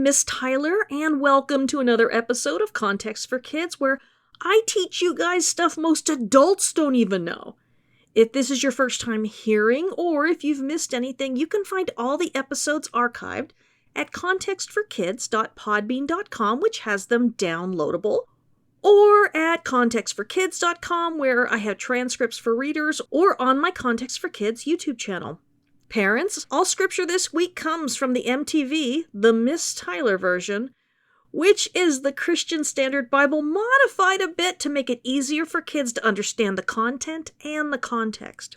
Miss Tyler, and welcome to another episode of Context for Kids, where I teach you guys stuff most adults don't even know. If this is your first time hearing, or if you've missed anything, you can find all the episodes archived at contextforkids.podbean.com, which has them downloadable, or at contextforkids.com, where I have transcripts for readers, or on my Context for Kids YouTube channel. Parents, all scripture this week comes from the MTV, the Miss Tyler version, which is the Christian Standard Bible modified a bit to make it easier for kids to understand the content and the context.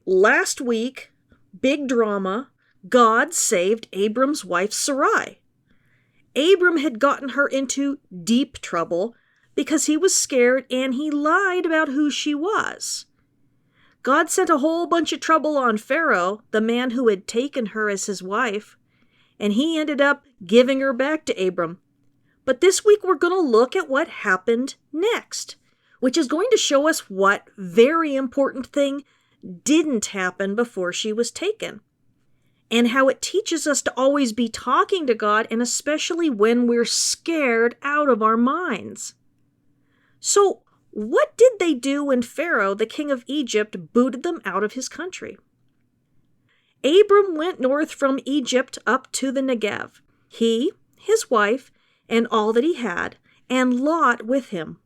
Last week, big drama, God saved Abram's wife Sarai. Abram had gotten her into deep trouble because he was scared and he lied about who she was. God sent a whole bunch of trouble on Pharaoh, the man who had taken her as his wife, and he ended up giving her back to Abram. But this week we're going to look at what happened next, which is going to show us what very important thing didn't happen before she was taken, and how it teaches us to always be talking to God, and especially when we're scared out of our minds. So, what did they do when Pharaoh, the king of Egypt, booted them out of his country? Abram went north from Egypt up to the Negev. He, his wife, and all that he had, and Lot with him.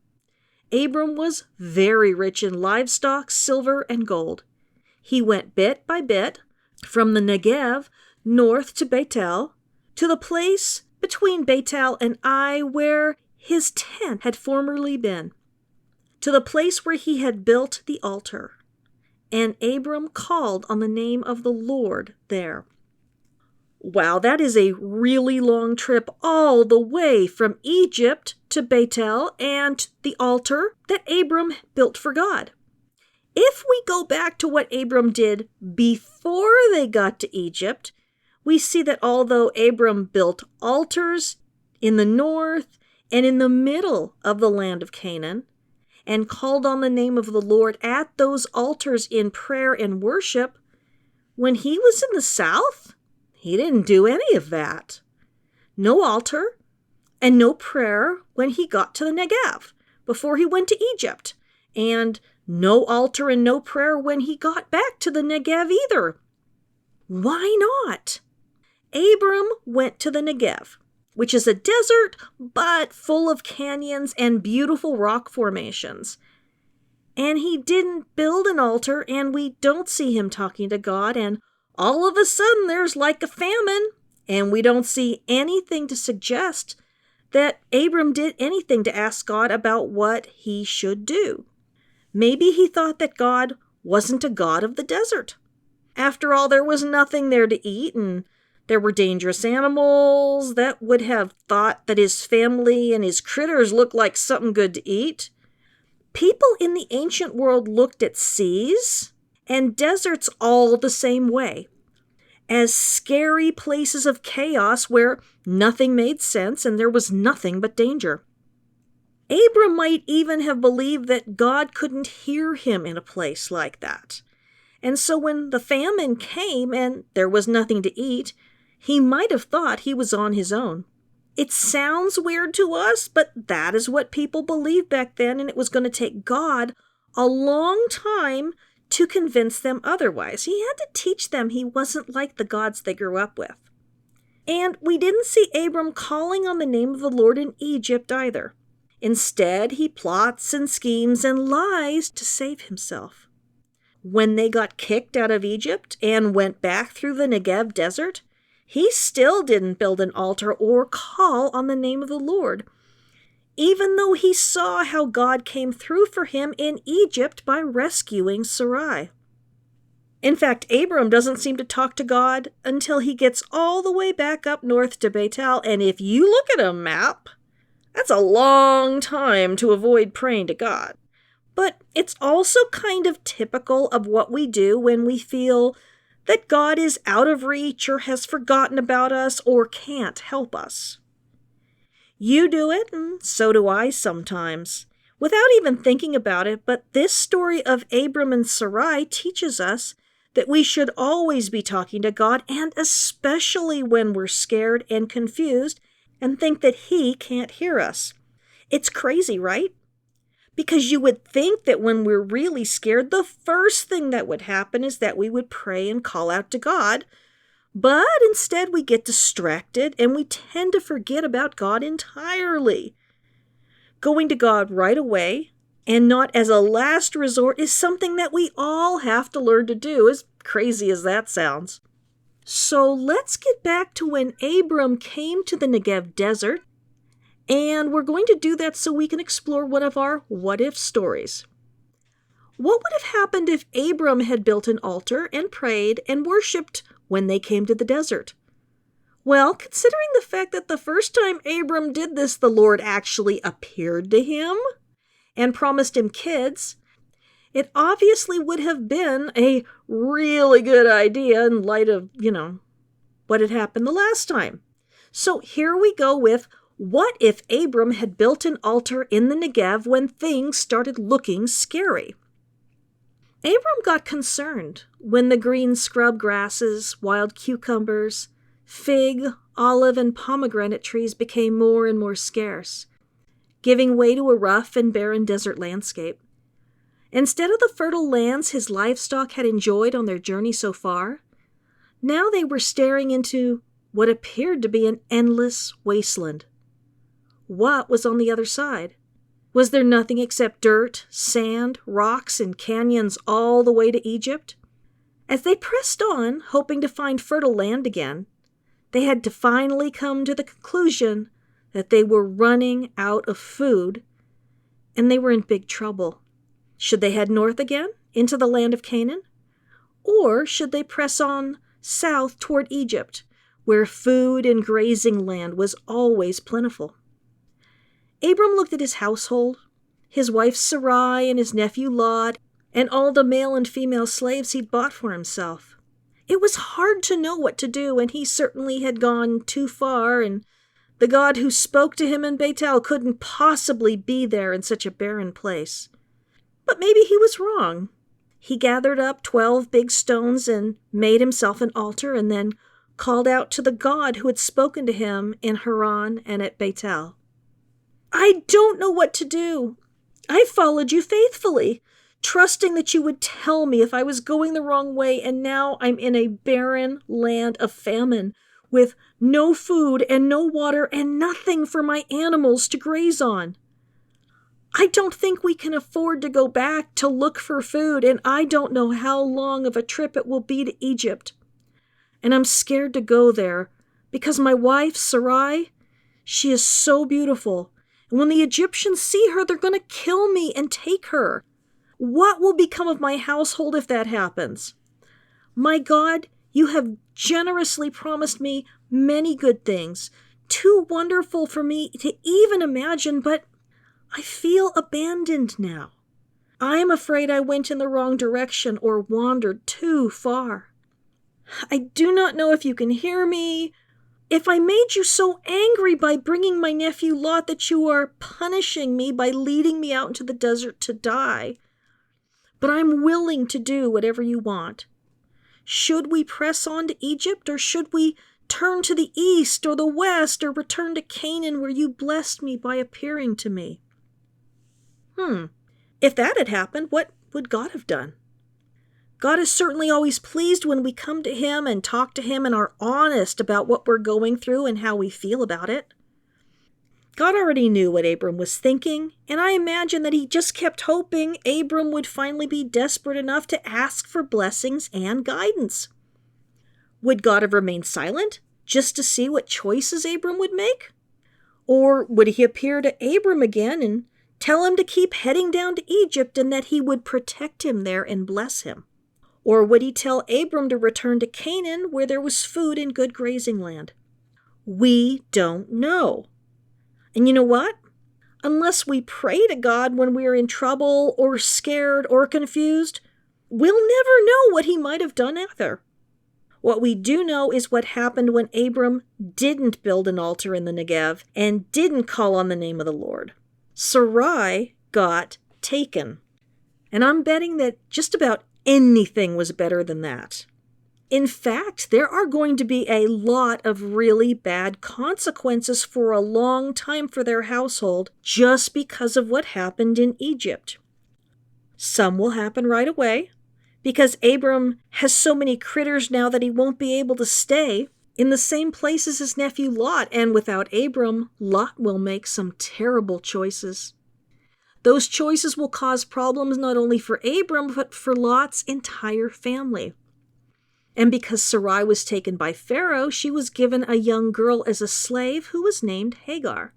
Abram was very rich in livestock, silver, and gold. He went bit by bit from the Negev north to Bethel, to the place between Bethel and Ai where his tent had formerly been, to the place where he had built the altar. And Abram called on the name of the Lord there. Wow, that is a really long trip all the way from Egypt to Bethel and the altar that Abram built for God. If we go back to what Abram did before they got to Egypt, we see that although Abram built altars in the north and in the middle of the land of Canaan, and called on the name of the Lord at those altars in prayer and worship, when he was in the south, he didn't do any of that. No altar and no prayer when he got to the Negev before he went to Egypt, and no altar and no prayer when he got back to the Negev either. Why not? Abram went to the Negev, which is a desert, but full of canyons and beautiful rock formations. And he didn't build an altar, and we don't see him talking to God, and all of a sudden there's like a famine, and we don't see anything to suggest that Abram did anything to ask God about what he should do. Maybe he thought that God wasn't a God of the desert. After all, there was nothing there to eat, and there were dangerous animals that would have thought that his family and his critters looked like something good to eat. People in the ancient world looked at seas and deserts all the same way, as scary places of chaos where nothing made sense and there was nothing but danger. Abram might even have believed that God couldn't hear him in a place like that. And so when the famine came and there was nothing to eat, he might have thought he was on his own. It sounds weird to us, but that is what people believed back then, and it was going to take God a long time to convince them otherwise. He had to teach them he wasn't like the gods they grew up with. And we didn't see Abram calling on the name of the Lord in Egypt either. Instead, he plots and schemes and lies to save himself. When they got kicked out of Egypt and went back through the Negev desert, he still didn't build an altar or call on the name of the Lord, even though he saw how God came through for him in Egypt by rescuing Sarai. In fact, Abram doesn't seem to talk to God until he gets all the way back up north to Bethel, and if you look at a map, that's a long time to avoid praying to God. But it's also kind of typical of what we do when we feel that God is out of reach or has forgotten about us or can't help us. You do it, and so do I sometimes, without even thinking about it, but this story of Abram and Sarai teaches us that we should always be talking to God, and especially when we're scared and confused and think that He can't hear us. It's crazy, right? Because you would think that when we're really scared, the first thing that would happen is that we would pray and call out to God. But instead we get distracted and we tend to forget about God entirely. Going to God right away and not as a last resort is something that we all have to learn to do, as crazy as that sounds. So let's get back to when Abram came to the Negev desert, and we're going to do that so we can explore one of our what-if stories. What would have happened if Abram had built an altar and prayed and worshipped when they came to the desert? Well, considering the fact that the first time Abram did this, the Lord actually appeared to him and promised him kids, it obviously would have been a really good idea in light of, what had happened the last time. So here we go with, what if Abram had built an altar in the Negev when things started looking scary? Abram got concerned when the green scrub grasses, wild cucumbers, fig, olive, and pomegranate trees became more and more scarce, giving way to a rough and barren desert landscape. Instead of the fertile lands his livestock had enjoyed on their journey so far, now they were staring into what appeared to be an endless wasteland. What was on the other side? Was there nothing except dirt, sand, rocks, and canyons all the way to Egypt? As they pressed on, hoping to find fertile land again, they had to finally come to the conclusion that they were running out of food, and they were in big trouble. Should they head north again, into the land of Canaan? Or should they press on south toward Egypt, where food and grazing land was always plentiful? Abram looked at his household, his wife Sarai and his nephew Lot, and all the male and female slaves he'd bought for himself. It was hard to know what to do, and he certainly had gone too far, and the God who spoke to him in Bethel couldn't possibly be there in such a barren place. But maybe he was wrong. He gathered up 12 big stones and made himself an altar, and then called out to the God who had spoken to him in Haran and at Bethel. I don't know what to do. I followed you faithfully, trusting that you would tell me if I was going the wrong way, and now I'm in a barren land of famine, with no food and no water and nothing for my animals to graze on. I don't think we can afford to go back to look for food, and I don't know how long of a trip it will be to Egypt. And I'm scared to go there, because my wife, Sarai, she is so beautiful. And when the Egyptians see her, they're going to kill me and take her. What will become of my household if that happens? My God, you have generously promised me many good things, too wonderful for me to even imagine, but I feel abandoned now. I am afraid I went in the wrong direction or wandered too far. I do not know if you can hear me, if I made you so angry by bringing my nephew Lot that you are punishing me by leading me out into the desert to die. But I'm willing to do whatever you want. Should we press on to Egypt, or should we turn to the east or the west, or return to Canaan where you blessed me by appearing to me? If that had happened, what would God have done? God is certainly always pleased when we come to Him and talk to Him and are honest about what we're going through and how we feel about it. God already knew what Abram was thinking, and I imagine that He just kept hoping Abram would finally be desperate enough to ask for blessings and guidance. Would God have remained silent just to see what choices Abram would make? Or would He appear to Abram again and tell him to keep heading down to Egypt and that He would protect him there and bless him? Or would He tell Abram to return to Canaan where there was food and good grazing land? We don't know. And you know what? Unless we pray to God when we're in trouble or scared or confused, we'll never know what He might have done either. What we do know is what happened when Abram didn't build an altar in the Negev and didn't call on the name of the Lord. Sarai got taken. And I'm betting that just about anything was better than that. In fact, there are going to be a lot of really bad consequences for a long time for their household just because of what happened in Egypt. Some will happen right away, because Abram has so many critters now that he won't be able to stay in the same place as his nephew Lot, and without Abram, Lot will make some terrible choices. Those choices will cause problems not only for Abram, but for Lot's entire family. And because Sarai was taken by Pharaoh, she was given a young girl as a slave who was named Hagar.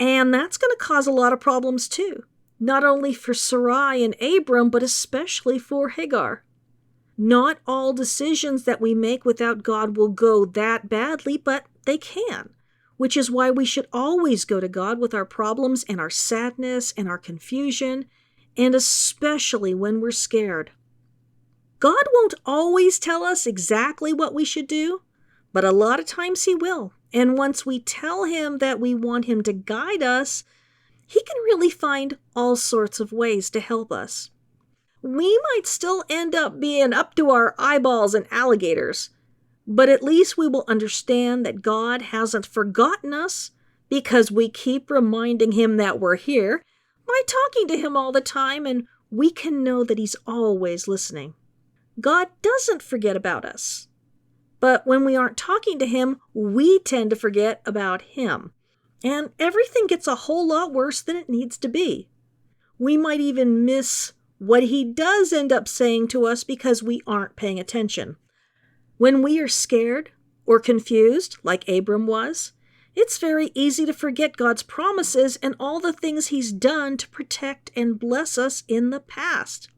And that's going to cause a lot of problems too, not only for Sarai and Abram, but especially for Hagar. Not all decisions that we make without God will go that badly, but they can, which is why we should always go to God with our problems and our sadness and our confusion, and especially when we're scared. God won't always tell us exactly what we should do, but a lot of times He will. And once we tell Him that we want Him to guide us, He can really find all sorts of ways to help us. We might still end up being up to our eyeballs in alligators, but at least we will understand that God hasn't forgotten us because we keep reminding Him that we're here by talking to Him all the time, and we can know that He's always listening. God doesn't forget about us. But when we aren't talking to Him, we tend to forget about Him. And everything gets a whole lot worse than it needs to be. We might even miss what He does end up saying to us because we aren't paying attention. When we are scared or confused, like Abram was, it's very easy to forget God's promises and all the things He's done to protect and bless us in the past.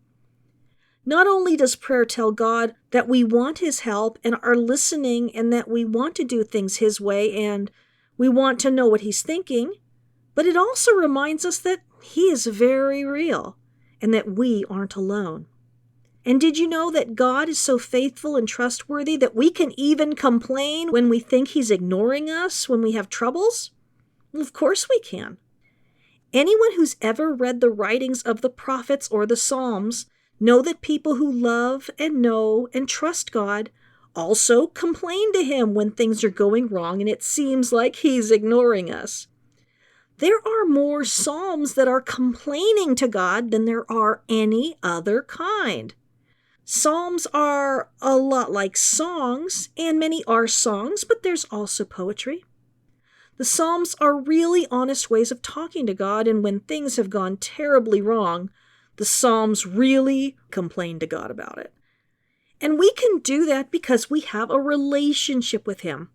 Not only does prayer tell God that we want His help and are listening and that we want to do things His way and we want to know what He's thinking, but it also reminds us that He is very real and that we aren't alone. And did you know that God is so faithful and trustworthy that we can even complain when we think He's ignoring us when we have troubles? Well, of course we can. Anyone who's ever read the writings of the prophets or the Psalms know that people who love and know and trust God also complain to Him when things are going wrong and it seems like He's ignoring us. There are more psalms that are complaining to God than there are any other kind. Psalms are a lot like songs, and many are songs, but there's also poetry. The Psalms are really honest ways of talking to God, and when things have gone terribly wrong, the Psalms really complain to God about it. And we can do that because we have a relationship with Him,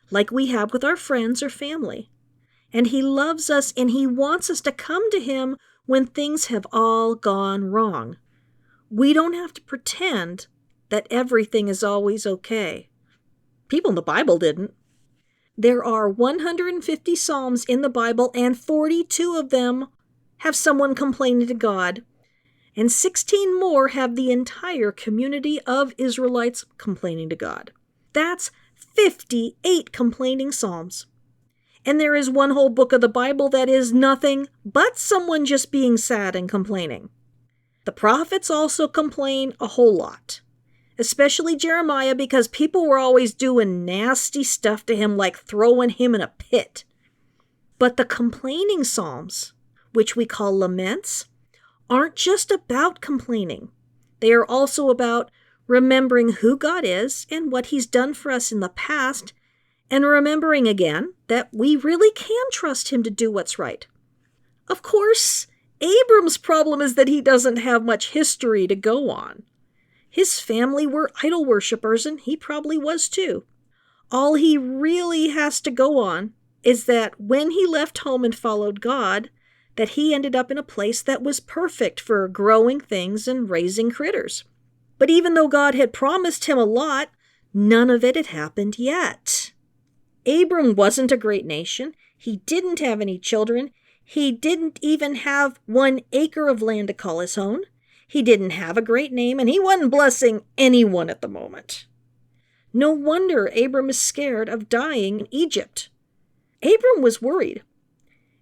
like we have with our friends or family. And He loves us and He wants us to come to Him when things have all gone wrong. We don't have to pretend that everything is always okay. People in the Bible didn't. There are 150 Psalms in the Bible, and 42 of them have someone complaining to God, and 16 more have the entire community of Israelites complaining to God. That's 58 complaining Psalms. And there is one whole book of the Bible that is nothing but someone just being sad and complaining. The prophets also complain a whole lot, especially Jeremiah, because people were always doing nasty stuff to him, like throwing him in a pit. But the complaining Psalms, which we call laments, aren't just about complaining. They are also about remembering who God is and what He's done for us in the past, and remembering again that we really can trust Him to do what's right. Of course, Abram's problem is that he doesn't have much history to go on. His family were idol worshippers, and he probably was too. All he really has to go on is that when he left home and followed God, that he ended up in a place that was perfect for growing things and raising critters. But even though God had promised him a lot, none of it had happened yet. Abram wasn't a great nation. He didn't have any children. He didn't even have 1 acre of land to call his own. He didn't have a great name, and he wasn't blessing anyone at the moment. No wonder Abram is scared of dying in Egypt. Abram was worried,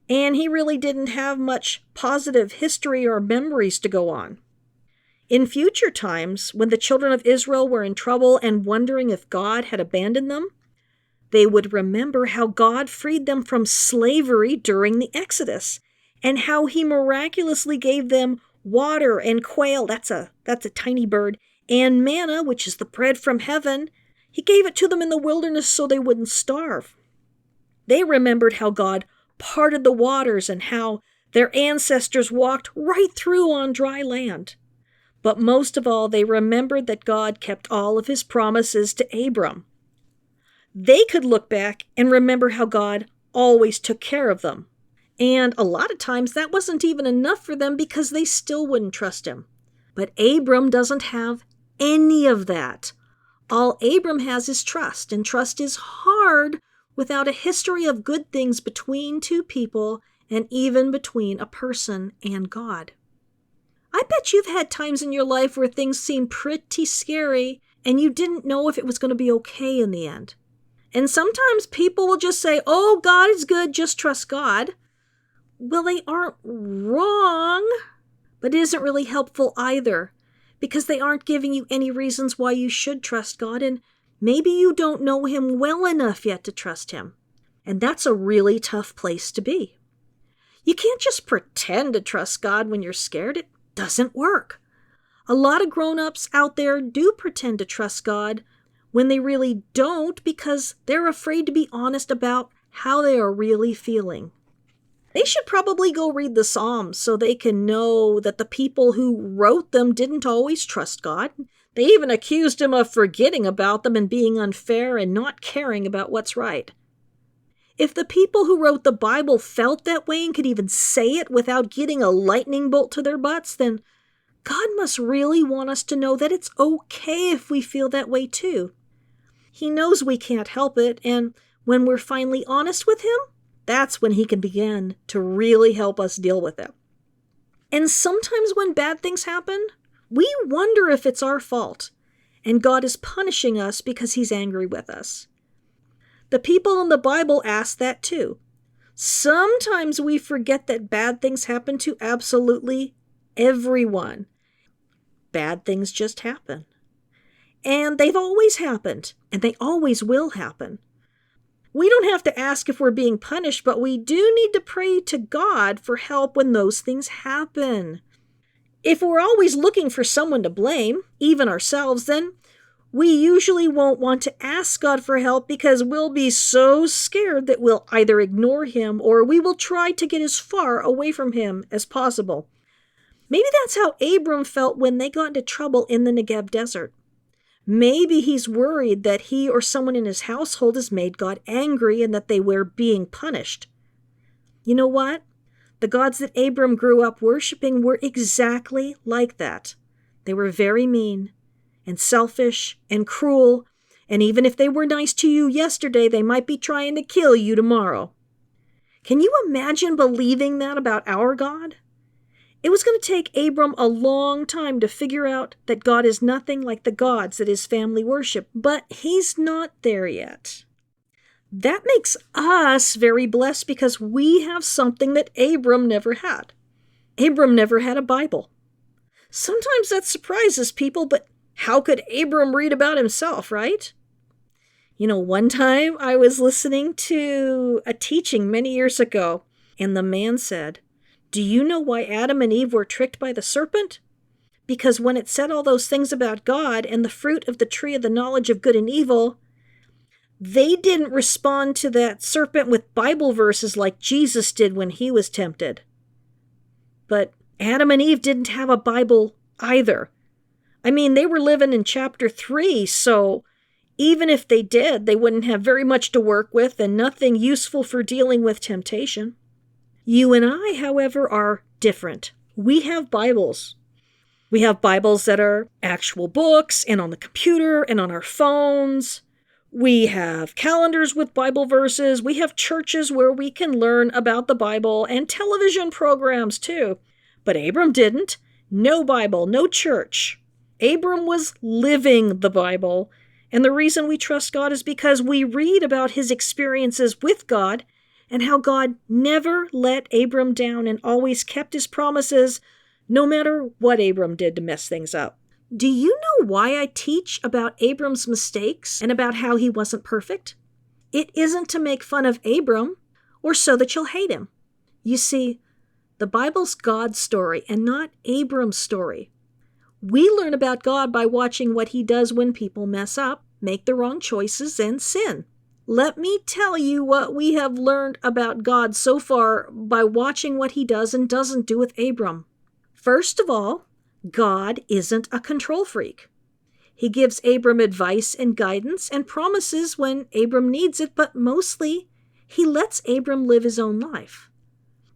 and he really didn't have much positive history or memories to go on. In future times, when the children of Israel were in trouble and wondering if God had abandoned them, they would remember how God freed them from slavery during the Exodus, and how he miraculously gave them water and quail, that's a tiny bird, and manna, which is the bread from heaven. He gave it to them in the wilderness so they wouldn't starve. They remembered how God parted the waters and how their ancestors walked right through on dry land. But most of all, they remembered that God kept all of his promises to Abram. They could look back and remember how God always took care of them. And a lot of times that wasn't even enough for them because they still wouldn't trust him. But Abram doesn't have any of that. All Abram has is trust, and trust is hard without a history of good things between two people and even between a person and God. I bet you've had times in your life where things seemed pretty scary and you didn't know if it was going to be okay in the end. And sometimes people will just say, "Oh, God is good, just trust God." Well, they aren't wrong, but it isn't really helpful either, because they aren't giving you any reasons why you should trust God, and maybe you don't know him well enough yet to trust him. And that's a really tough place to be. You can't just pretend to trust God when you're scared. It doesn't work. A lot of grown-ups out there do pretend to trust God when they really don't because they're afraid to be honest about how they are really feeling. They should probably go read the Psalms so they can know that the people who wrote them didn't always trust God. They even accused him of forgetting about them and being unfair and not caring about what's right. If the people who wrote the Bible felt that way and could even say it without getting a lightning bolt to their butts, then God must really want us to know that it's okay if we feel that way too. He knows we can't help it, and when we're finally honest with him, that's when he can begin to really help us deal with it. And sometimes when bad things happen, we wonder if it's our fault, and God is punishing us because he's angry with us. The people in the Bible ask that too. Sometimes we forget that bad things happen to absolutely everyone. Bad things just happen. And they've always happened, and they always will happen. We don't have to ask if we're being punished, but we do need to pray to God for help when those things happen. If we're always looking for someone to blame, even ourselves, then we usually won't want to ask God for help because we'll be so scared that we'll either ignore him or we will try to get as far away from him as possible. Maybe that's how Abram felt when they got into trouble in the Negev desert. Maybe he's worried that he or someone in his household has made God angry and that they were being punished. You know what? The gods that Abram grew up worshiping were exactly like that. They were very mean and selfish and cruel, and even if they were nice to you yesterday, they might be trying to kill you tomorrow. Can you imagine believing that about our God? It was going to take Abram a long time to figure out that God is nothing like the gods that his family worship, but he's not there yet. That makes us very blessed because we have something that Abram never had. Abram never had a Bible. Sometimes that surprises people, but how could Abram read about himself, right? One time I was listening to a teaching many years ago, and the man said, "Do you know why Adam and Eve were tricked by the serpent? Because when it said all those things about God and the fruit of the tree of the knowledge of good and evil, they didn't respond to that serpent with Bible verses like Jesus did when he was tempted. But Adam and Eve didn't have a Bible either. They were living in chapter 3, so even if they did, they wouldn't have very much to work with and nothing useful for dealing with temptation. You and I, however, are different. We have Bibles. We have Bibles that are actual books and on the computer and on our phones. We have calendars with Bible verses. We have churches where we can learn about the Bible and television programs too. But Abram didn't. No Bible, no church. Abram was living the Bible. And the reason we trust God is because we read about his experiences with God and how God never let Abram down and always kept his promises, no matter what Abram did to mess things up. Do you know why I teach about Abram's mistakes and about how he wasn't perfect? It isn't to make fun of Abram or so that you'll hate him. You see, the Bible's God's story and not Abram's story. We learn about God by watching what he does when people mess up, make the wrong choices, and sin. Let me tell you what we have learned about God so far by watching what he does and doesn't do with Abram. First of all, God isn't a control freak. He gives Abram advice and guidance and promises when Abram needs it, but mostly he lets Abram live his own life.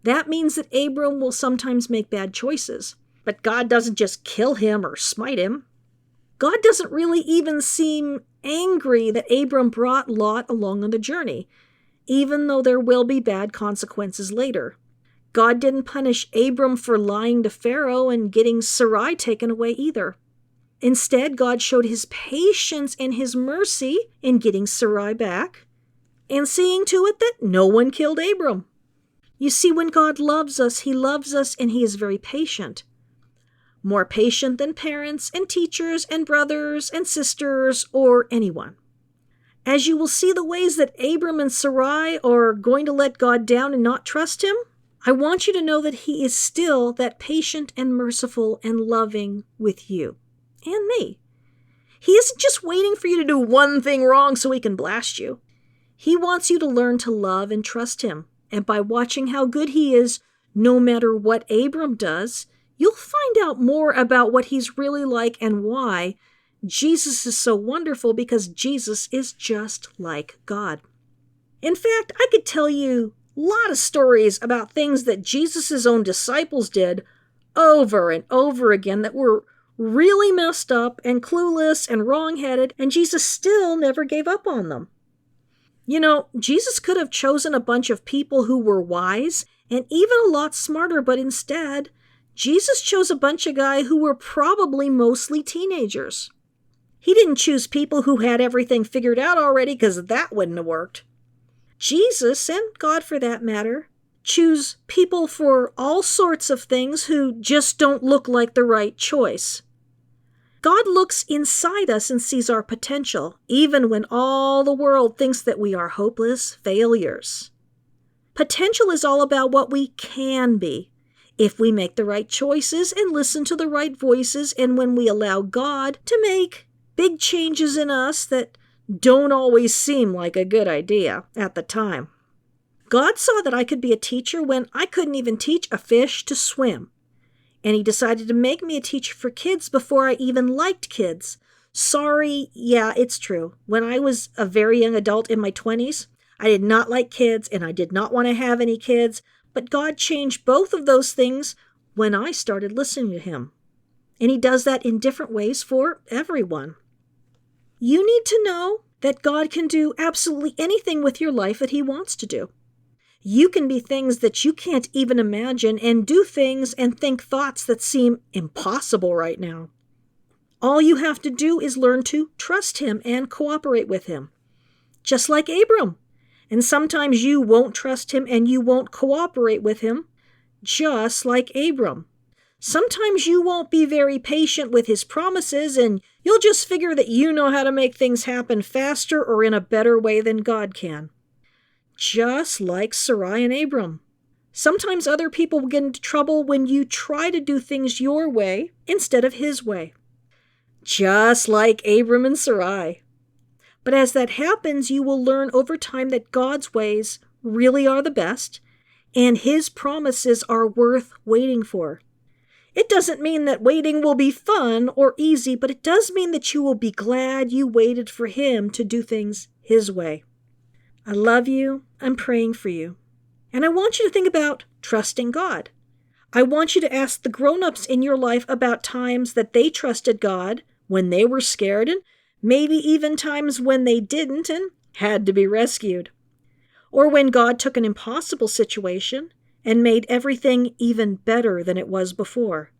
That means that Abram will sometimes make bad choices, but God doesn't just kill him or smite him. God doesn't really even seem angry that Abram brought Lot along on the journey, even though there will be bad consequences later. God didn't punish Abram for lying to Pharaoh and getting Sarai taken away either. Instead, God showed his patience and his mercy in getting Sarai back and seeing to it that no one killed Abram. You see, when God loves us, he loves us and he is very patient. More patient than parents and teachers and brothers and sisters or anyone. As you will see the ways that Abram and Sarai are going to let God down and not trust him, I want you to know that he is still that patient and merciful and loving with you and me. He isn't just waiting for you to do one thing wrong so he can blast you. He wants you to learn to love and trust him. And by watching how good he is, no matter what Abram does, you'll find out more about what he's really like and why Jesus is so wonderful, because Jesus is just like God. In fact, I could tell you a lot of stories about things that Jesus' own disciples did over and over again that were really messed up and clueless and wrong-headed, and Jesus still never gave up on them. You know, Jesus could have chosen a bunch of people who were wise and even a lot smarter, but instead, Jesus chose a bunch of guys who were probably mostly teenagers. He didn't choose people who had everything figured out already, because that wouldn't have worked. Jesus, and God for that matter, choose people for all sorts of things who just don't look like the right choice. God looks inside us and sees our potential, even when all the world thinks that we are hopeless failures. Potential is all about what we can be, if we make the right choices and listen to the right voices, and when we allow God to make big changes in us that don't always seem like a good idea at the time. God saw that I could be a teacher when I couldn't even teach a fish to swim. And he decided to make me a teacher for kids before I even liked kids. Sorry, yeah, it's true. When I was a very young adult in my 20s, I did not like kids and I did not want to have any kids, but God changed both of those things when I started listening to him. And he does that in different ways for everyone. You need to know that God can do absolutely anything with your life that he wants to do. You can be things that you can't even imagine and do things and think thoughts that seem impossible right now. All you have to do is learn to trust him and cooperate with him. Just like Abram. And sometimes you won't trust him and you won't cooperate with him, just like Abram. Sometimes you won't be very patient with his promises and you'll just figure that you know how to make things happen faster or in a better way than God can. Just like Sarai and Abram. Sometimes other people will get into trouble when you try to do things your way instead of his way. Just like Abram and Sarai. But as that happens, you will learn over time that God's ways really are the best, and his promises are worth waiting for. It doesn't mean that waiting will be fun or easy, but it does mean that you will be glad you waited for him to do things his way. I love you. I'm praying for you. And I want you to think about trusting God. I want you to ask the grown-ups in your life about times that they trusted God when they were scared, and maybe even times when they didn't and had to be rescued. Or when God took an impossible situation and made everything even better than it was before.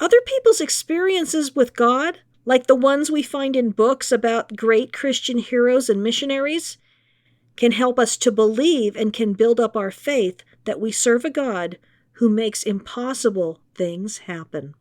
Other people's experiences with God, like the ones we find in books about great Christian heroes and missionaries, can help us to believe and can build up our faith that we serve a God who makes impossible things happen.